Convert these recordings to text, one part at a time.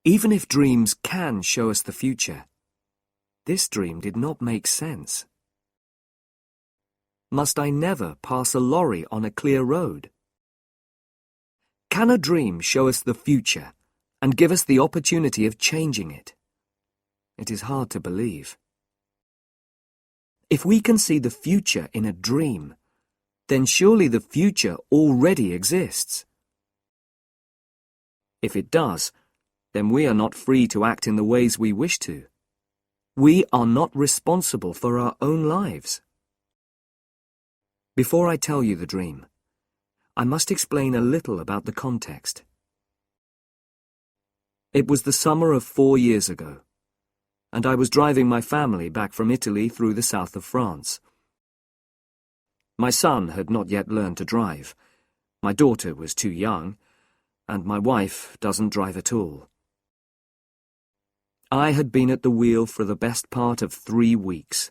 Even if dreams can show us the future, this dream did not make sense. Must I never pass a lorry on a clear road? Can a dream show us the future and give us the opportunity of changing it? It is hard to believe. If we can see the future in a dream, then surely the future already exists. If it does, then we are not free to act in the ways we wish to. We are not responsible for our own lives. Before I tell you the dream, I must explain a little about the context. It was the summer of 4 years ago, and I was driving my family back from Italy through the south of France. My son had not yet learned to drive, my daughter was too young, and my wife doesn't drive at all. I had been at the wheel for the best part of 3 weeks.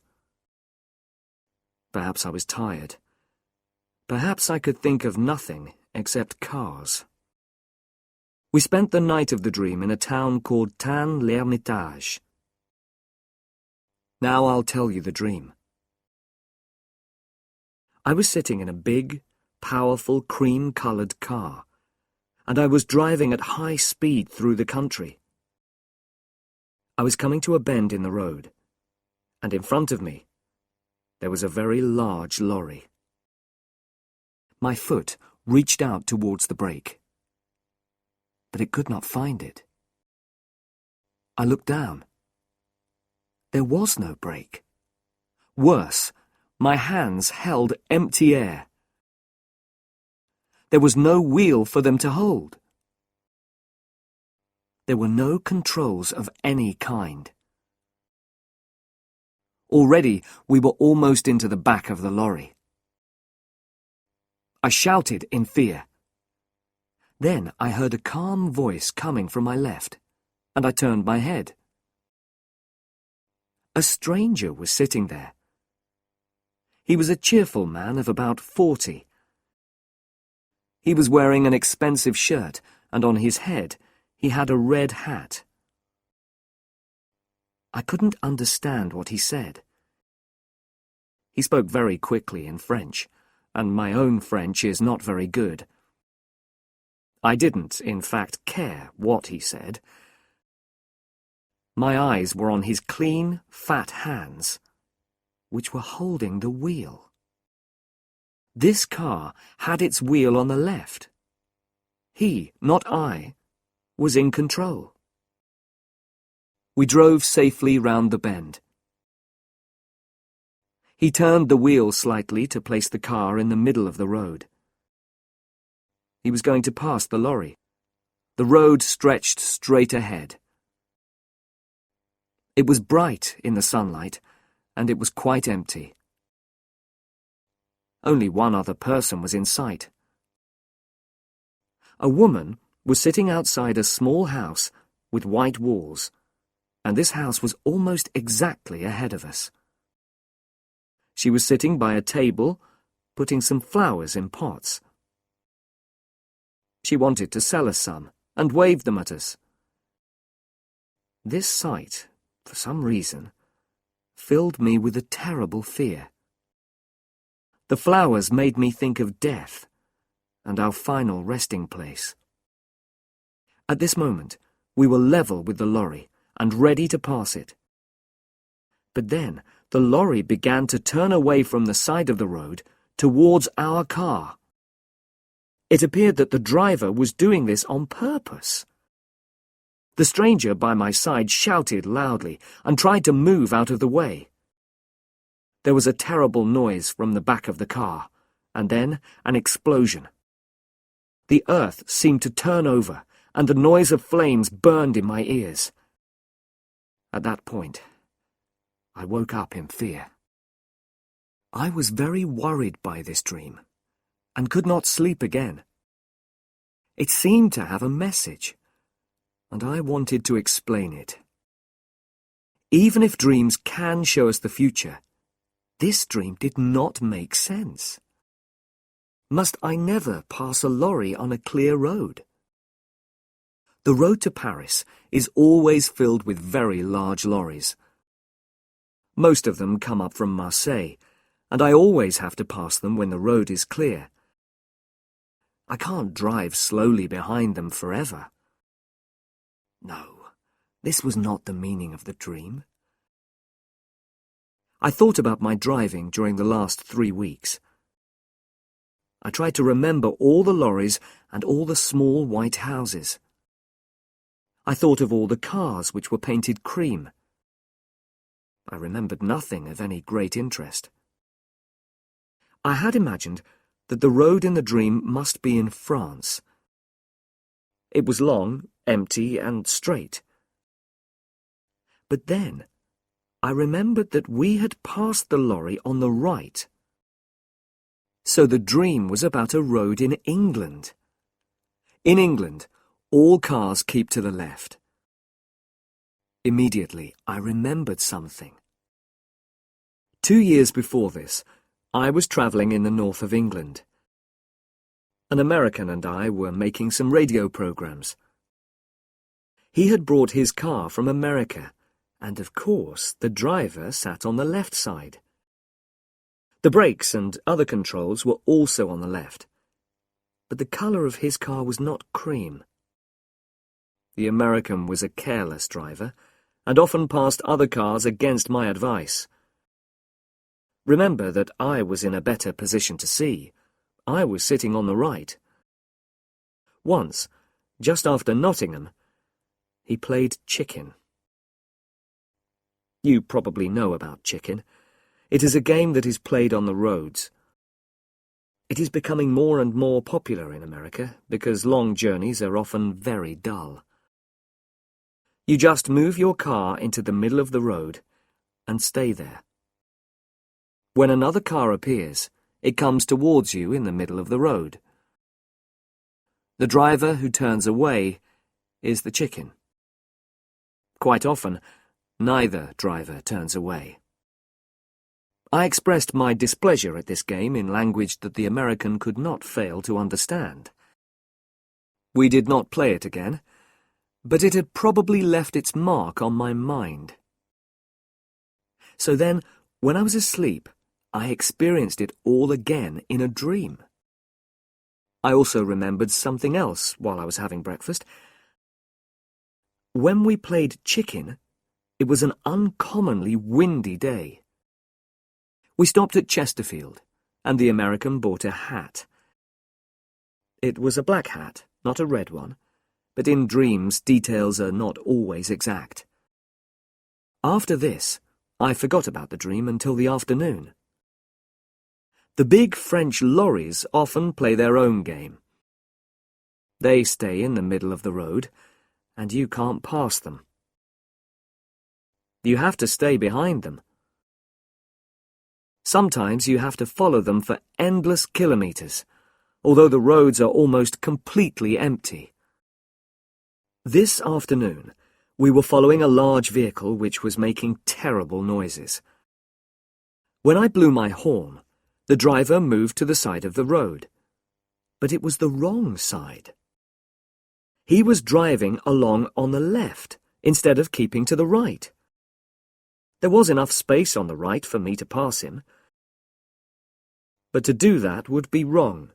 Perhaps I was tired. Perhaps I could think of nothing except cars. We spent the night of the dream in a town called Tain-l'Hermitage. Now I'll tell you the dream. I was sitting in a big, powerful, cream-coloured car, and I was driving at high speed through the country. I was coming to a bend in the road, and in front of me, there was a very large lorry. My foot reached out towards the brake, but it could not find it. I looked down. There was no brake. Worse, my hands held empty air. There was no wheel for them to hold. There were no controls of any kind. Already, we were almost into the back of the lorry. I shouted in fear. Then I heard a calm voice coming from my left, and I turned my head. A stranger was sitting there. He was a cheerful man of about 40. He was wearing an expensive shirt, and on his head he had a red hat. I couldn't understand what he said. He spoke very quickly in French, and my own French is not very good. I didn't, in fact, care what he said. My eyes were on his clean, fat hands, which were holding the wheel. This car had its wheel on the left. He, not I, was in control. We drove safely round the bend. He turned the wheel slightly to place the car in the middle of the road. He was going to pass the lorry. The road stretched straight ahead. It was bright in the sunlight, and it was quite empty. Only one other person was in sight. A woman was sitting outside a small house with white walls, and this house was almost exactly ahead of us. She was sitting by a table, putting some flowers in pots. She wanted to sell us some, and waved them at us. This sight, for some reason, filled me with a terrible fear. The flowers made me think of death, and our final resting place. At this moment, we were level with the lorry, and ready to pass it. But then, the lorry began to turn away from the side of the road towards our car. It appeared that the driver was doing this on purpose. The stranger by my side shouted loudly and tried to move out of the way. There was a terrible noise from the back of the car, and then an explosion. The earth seemed to turn over, and the noise of flames burned in my ears. At that point, I woke up in fear. I was very worried by this dream, and could not sleep again. It seemed to have a message, and I wanted to explain it. Even if dreams can show us the future, this dream did not make sense. Must I never pass a lorry on a clear road? The road to Paris is always filled with very large lorries. Most of them come up from Marseille, and I always have to pass them when the road is clear. I can't drive slowly behind them forever. No, this was not the meaning of the dream. I thought about my driving during the last 3 weeks. I tried to remember all the lorries and all the small white houses. I thought of all the cars which were painted cream. I remembered nothing of any great interest. I had imagined that the road in the dream must be in France. It was long, empty, and straight. But then I remembered that we had passed the lorry on the right. So the dream was about a road in England. In England, all cars keep to the left. Immediately, I remembered something. 2 years before this, I was travelling in the north of England. An American and I were making some radio programs. He had brought his car from America, and of course the driver sat on the left side. The brakes and other controls were also on the left, but the colour of his car was not cream. The American was a careless driver, and often passed other cars against my advice. Remember that I was in a better position to see. I was sitting on the right. Once, just after Nottingham, he played chicken. You probably know about chicken. It is a game that is played on the roads. It is becoming more and more popular in America because long journeys are often very dull. You just move your car into the middle of the road and stay there. When another car appears, it comes towards you in the middle of the road. The driver who turns away is the chicken. Quite often, neither driver turns away. I expressed my displeasure at this game in language that the American could not fail to understand. We did not play it again, but it had probably left its mark on my mind. So then, when I was asleep, I experienced it all again in a dream. I also remembered something else while I was having breakfast. When we played chicken, it was an uncommonly windy day. We stopped at Chesterfield, and the American bought a hat. It was a black hat, not a red one, but in dreams details are not always exact. After this, I forgot about the dream until the afternoon. The big French lorries often play their own game. They stay in the middle of the road, and you can't pass them. You have to stay behind them. Sometimes you have to follow them for endless kilometres, although the roads are almost completely empty. This afternoon, we were following a large vehicle which was making terrible noises. When I blew my horn, the driver moved to the side of the road, but it was the wrong side. He was driving along on the left instead of keeping to the right. There was enough space on the right for me to pass him, but to do that would be wrong.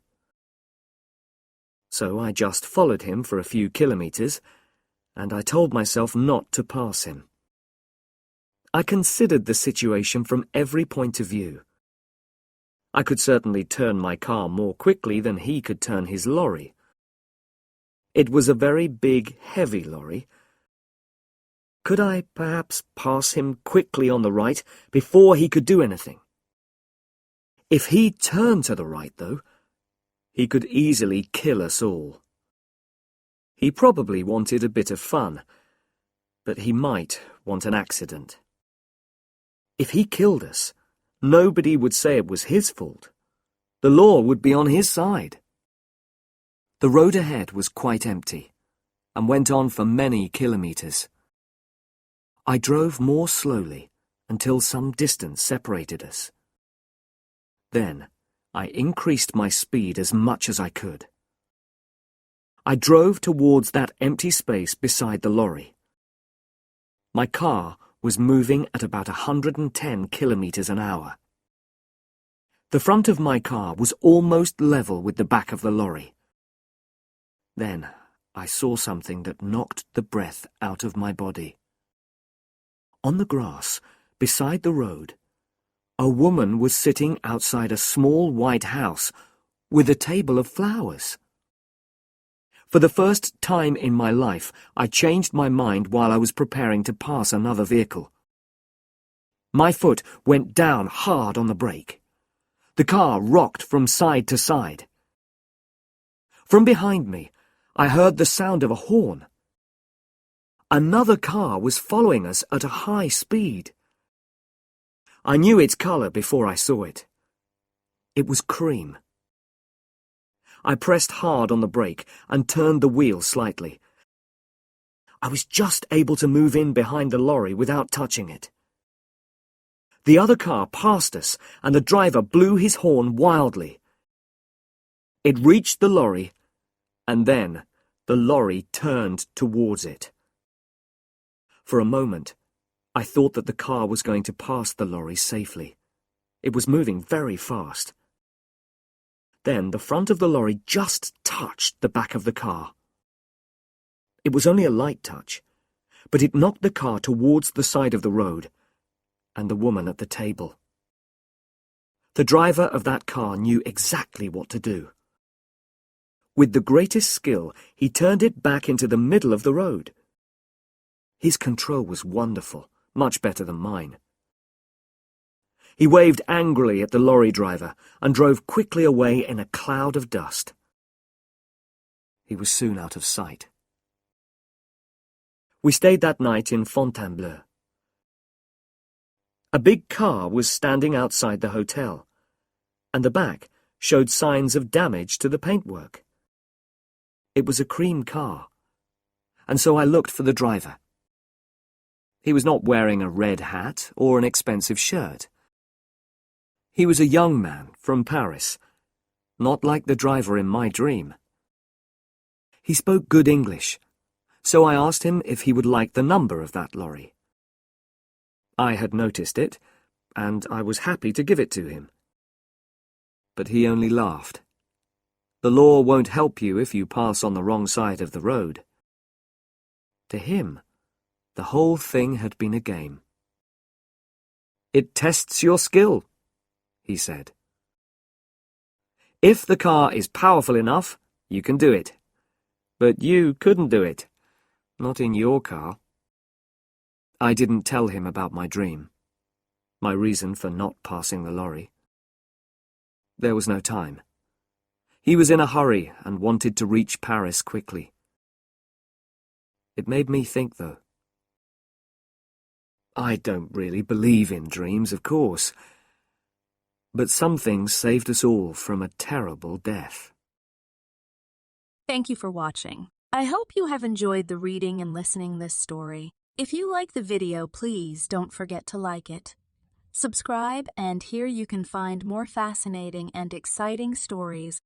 So I just followed him for a few kilometres, and I told myself not to pass him. I considered the situation from every point of view. I could certainly turn my car more quickly than he could turn his lorry. It was a very big, heavy lorry. Could I perhaps pass him quickly on the right before he could do anything? If he turned to the right, though, he could easily kill us all. He probably wanted a bit of fun, but he might want an accident. If he killed us, nobody would say it was his fault. The law would be on his side. The road ahead was quite empty, and went on for many kilometres. I drove more slowly until some distance separated us. Then I increased my speed as much as I could. I drove towards that empty space beside the lorry. My car was moving at about 110 kilometers an hour. The front of my car was almost level with the back of the lorry. Then I saw something that knocked the breath out of my body. On the grass, beside the road, a woman was sitting outside a small white house with a table of flowers. For the first time in my life, I changed my mind while I was preparing to pass another vehicle. My foot went down hard on the brake. The car rocked from side to side. From behind me, I heard the sound of a horn. Another car was following us at a high speed. I knew its colour before I saw it. It was cream. I pressed hard on the brake and turned the wheel slightly. I was just able to move in behind the lorry without touching it. The other car passed us, and the driver blew his horn wildly. It reached the lorry, and then the lorry turned towards it. For a moment, I thought that the car was going to pass the lorry safely. It was moving very fast. Then the front of the lorry just touched the back of the car. It was only a light touch, but it knocked the car towards the side of the road and the woman at the table. The driver of that car knew exactly what to do. With the greatest skill, he turned it back into the middle of the road. His control was wonderful, much better than mine. He waved angrily at the lorry driver and drove quickly away in a cloud of dust. He was soon out of sight. We stayed that night in Fontainebleau. A big car was standing outside the hotel, and the back showed signs of damage to the paintwork. It was a cream car, and so I looked for the driver. He was not wearing a red hat or an expensive shirt. He was a young man from Paris, not like the driver in my dream. He spoke good English, so I asked him if he would like the number of that lorry. I had noticed it, and I was happy to give it to him. But he only laughed. The law won't help you if you pass on the wrong side of the road. To him, the whole thing had been a game. It tests your skill, he said. If the car is powerful enough, you can do it. But you couldn't do it. Not in your car. I didn't tell him about my dream, my reason for not passing the lorry. There was no time. He was in a hurry and wanted to reach Paris quickly. It made me think, though. I don't really believe in dreams, of course, but some things saved us all from a terrible death. Thank you for watching. I hope you have enjoyed the reading and listening this story. If you like the video, please don't forget to like it. Subscribe, and here you can find more fascinating and exciting stories